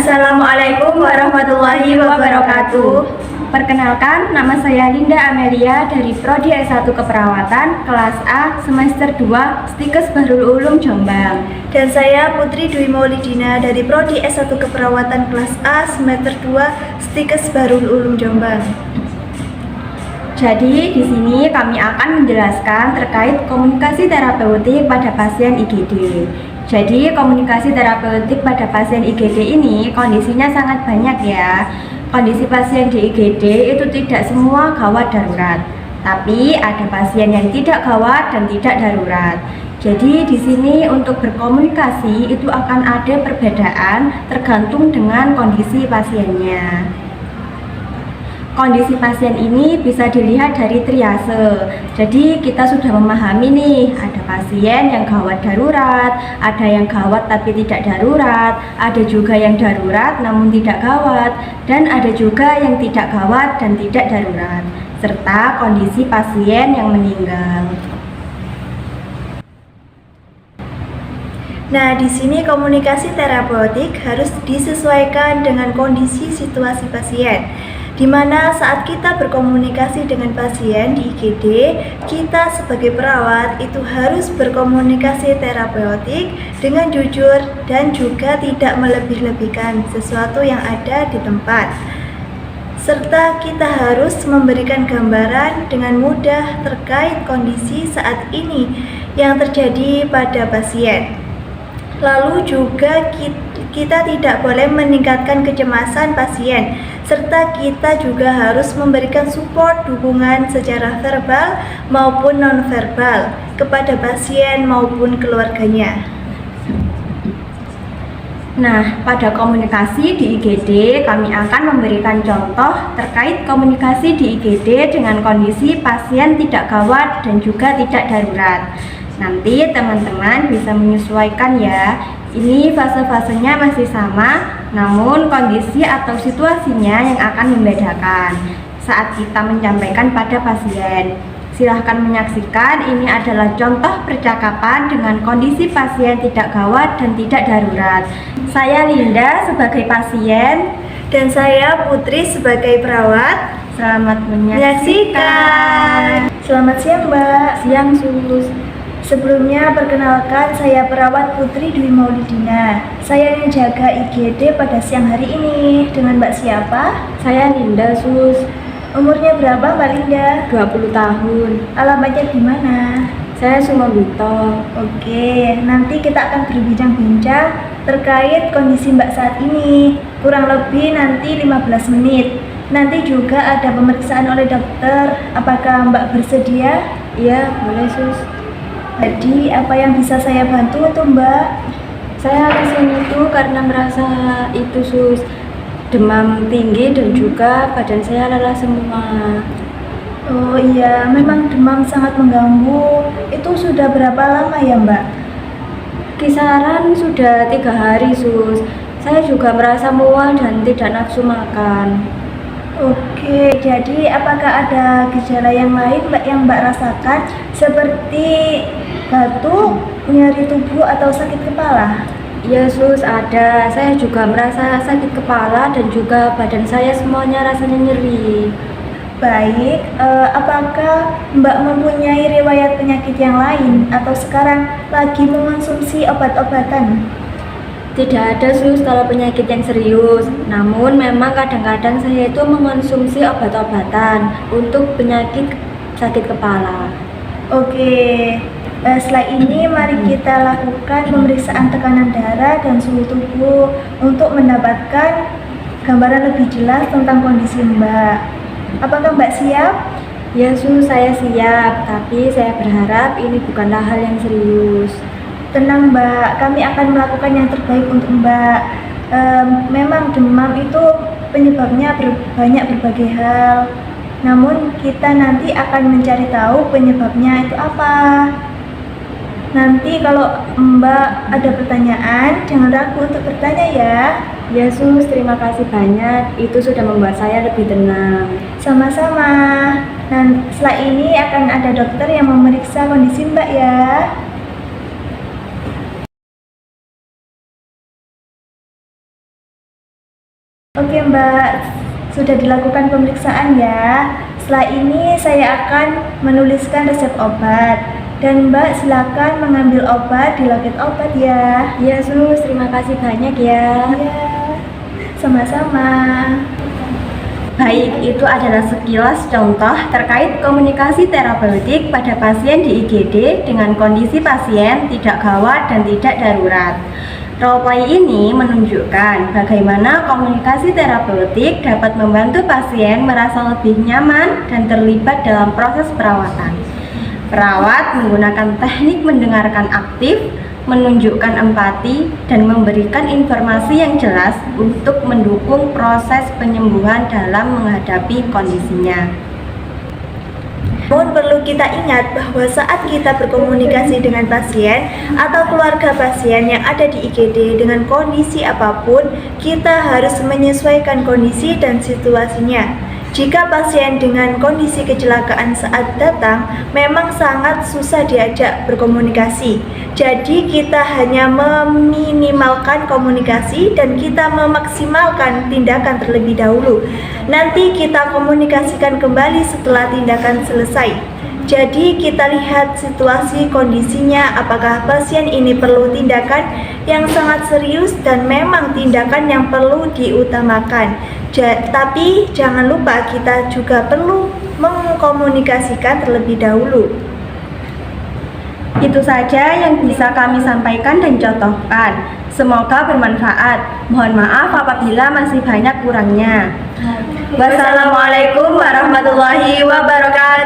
Assalamualaikum warahmatullahi wabarakatuh. Perkenalkan, nama saya Linda Amelia dari Prodi S1 Keperawatan kelas A semester 2 Stikes Bahrul Ulum Jombang. Dan saya Putri Dwi Maulidina dari Prodi S1 Keperawatan kelas A semester 2 Stikes Bahrul Ulum Jombang. Jadi di sini kami akan menjelaskan terkait komunikasi terapeutik pada pasien IGD. Jadi komunikasi terapeutik pada pasien IGD ini kondisinya sangat banyak ya. Kondisi pasien di IGD itu tidak semua gawat darurat, tapi ada pasien yang tidak gawat dan tidak darurat. Jadi di sini untuk berkomunikasi itu akan ada perbedaan tergantung dengan kondisi pasiennya. Kondisi pasien ini bisa dilihat dari triase. Jadi kita sudah memahami nih, ada pasien yang gawat darurat, ada yang gawat tapi tidak darurat, ada juga yang darurat namun tidak gawat, dan ada juga yang tidak gawat dan tidak darurat, serta kondisi pasien yang meninggal. Nah, di sini komunikasi terapeutik harus disesuaikan dengan kondisi situasi pasien. Di mana saat kita berkomunikasi dengan pasien di IGD, kita sebagai perawat itu harus berkomunikasi terapeutik dengan jujur dan juga tidak melebih-lebihkan sesuatu yang ada di tempat. Serta kita harus memberikan gambaran dengan mudah terkait kondisi saat ini yang terjadi pada pasien. Lalu juga kita tidak boleh meningkatkan kecemasan pasien, serta kita juga harus memberikan support dukungan secara verbal maupun nonverbal kepada pasien maupun keluarganya. Nah, pada komunikasi di IGD kami akan memberikan contoh terkait komunikasi di IGD dengan kondisi pasien tidak gawat dan juga tidak darurat. Nanti teman-teman bisa menyesuaikan ya. Ini fase-fasenya masih sama, namun kondisi atau situasinya yang akan membedakan saat kita menyampaikan pada pasien. Silahkan menyaksikan, ini adalah contoh percakapan dengan kondisi pasien tidak gawat dan tidak darurat. Saya Linda sebagai pasien dan saya Putri sebagai perawat. Selamat menyaksikan. Selamat siang Mbak. Siang Sus. Sebelumnya perkenalkan, saya perawat Putri Dwi Maulidina. Saya yang jaga IGD pada siang hari ini. Dengan Mbak siapa? Saya Linda Sus. Umurnya berapa Mbak Linda? 20 tahun. Alamatnya di mana? Saya Sumobito. Oke, nanti kita akan berbincang-bincang terkait kondisi Mbak saat ini. Kurang lebih nanti 15 menit. Nanti juga ada pemeriksaan oleh dokter. Apakah Mbak bersedia? Iya, boleh Sus. Jadi apa yang bisa saya bantu untuk Mbak? Saya kesini tuh karena merasa itu Sus, demam tinggi dan juga badan saya lelah semua. Oh iya, memang demam sangat mengganggu. Itu sudah berapa lama ya Mbak? Kisaran sudah 3 hari Sus. Saya juga merasa mual dan tidak nafsu makan. Oke, jadi apakah ada gejala yang lain yang Mbak rasakan seperti batuk, nyeri tubuh atau sakit kepala? Iya Sus, ada. Saya juga merasa sakit kepala dan juga badan saya semuanya rasanya nyeri. Baik, apakah Mbak mempunyai riwayat penyakit yang lain atau sekarang lagi mengonsumsi obat-obatan? Tidak ada Sus kalau penyakit yang serius, namun memang kadang-kadang saya itu mengonsumsi obat-obatan untuk penyakit sakit kepala. Oke, setelah ini mari kita lakukan pemeriksaan tekanan darah dan suhu tubuh untuk mendapatkan gambaran lebih jelas tentang kondisi Mbak. Apakah Mbak siap? Ya Sus, saya siap, tapi saya berharap ini bukanlah hal yang serius. Tenang Mbak, kami akan melakukan yang terbaik untuk Mbak. Memang demam itu penyebabnya banyak berbagai hal. Namun kita nanti akan mencari tahu penyebabnya itu apa. Nanti kalau Mbak ada pertanyaan, jangan ragu untuk bertanya ya. Ya Sus, terima kasih banyak. Itu sudah membuat saya lebih tenang. Sama-sama. Dan setelah ini akan ada dokter yang memeriksa kondisi Mbak ya. Oke Mbak, sudah dilakukan pemeriksaan ya. Setelah ini saya akan menuliskan resep obat. Dan Mbak silakan mengambil obat di loket obat ya. Ya Sus, terima kasih banyak ya. Ya, sama-sama. Baik, itu adalah sekilas contoh terkait komunikasi terapeutik pada pasien di IGD dengan kondisi pasien tidak gawat dan tidak darurat. Roleplay ini menunjukkan bagaimana komunikasi terapeutik dapat membantu pasien merasa lebih nyaman dan terlibat dalam proses perawatan. Perawat menggunakan teknik mendengarkan aktif, menunjukkan empati, dan memberikan informasi yang jelas untuk mendukung proses penyembuhan dalam menghadapi kondisinya. Namun perlu kita ingat bahwa saat kita berkomunikasi dengan pasien atau keluarga pasien yang ada di IGD dengan kondisi apapun, kita harus menyesuaikan kondisi dan situasinya. Jika pasien dengan kondisi kecelakaan saat datang, memang sangat susah diajak berkomunikasi. Jadi kita hanya meminimalkan komunikasi dan kita memaksimalkan tindakan terlebih dahulu. Nanti kita komunikasikan kembali setelah tindakan selesai. Jadi kita lihat situasi kondisinya, apakah pasien ini perlu tindakan yang sangat serius dan memang tindakan yang perlu diutamakan. Tapi jangan lupa kita juga perlu mengkomunikasikan terlebih dahulu. Itu saja yang bisa kami sampaikan dan contohkan. Semoga bermanfaat. Mohon maaf apabila masih banyak kurangnya. Wassalamualaikum warahmatullahi wabarakatuh.